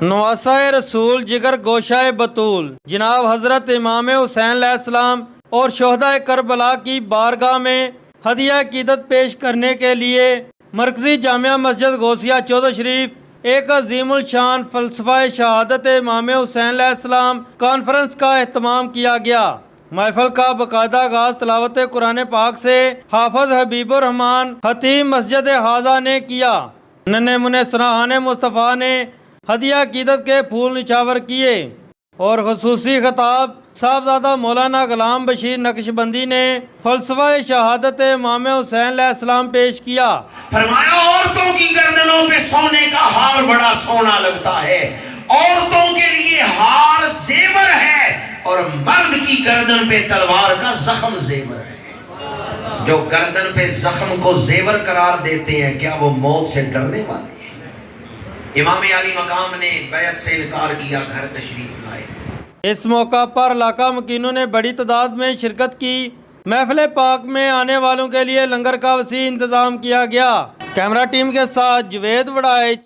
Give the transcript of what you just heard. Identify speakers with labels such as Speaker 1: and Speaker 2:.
Speaker 1: नवासा रसूल जिगर गोशाए बतूल जनाब हजरत इमाम हुसैन अलैहिस्सलाम और शोहदा करबला की बारगाह में हदिया अकीदत पेश करने के लिए मरकजी जामिया मस्जिद गौसिया चौदह शरीफ एक अजीमुल शान फलसफा शहादत इमाम हुसैन अलैहिस्सलाम कॉन्फ्रेंस का एहतमाम किया गया। महफिल का बाकायदा आगाज तिलावत कुरान पाक से हाफिज हबीबुर रहमान खतीब मस्जिद हाजा ने किया। नन्हे मुन्ने सनाहाने मुस्तफ़ा ने हदिया अकीदत के फूल निछावर किए और खसूसी खिताब साहबजादा मौलाना गुलाम बशीर नक्शबंदी ने फलसफा शहादत इमाम हुसैन अलैहिस्सलाम पेश किया।
Speaker 2: फरमाया औरतों की गर्दनों पे सोने का हार बड़ा सोना लगता है, औरतों के लिए हार जेवर है और मर्द की गर्दन पे तलवार का जख्म जेवर है। जो गर्दन पे जख्म को जेवर करार देते हैं, क्या वो मौत से डरने वाले हैं? इमाम अली मकाम ने बैत से इनकार किया, घर तशरीफ लाए।
Speaker 1: इस मौका पर इलाका मकीनों ने बड़ी तादाद में शिरकत की। महफिल पाक में आने वालों के लिए लंगर का वसी इंतजाम किया गया। कैमरा टीम के साथ जवेद वड़ाइच,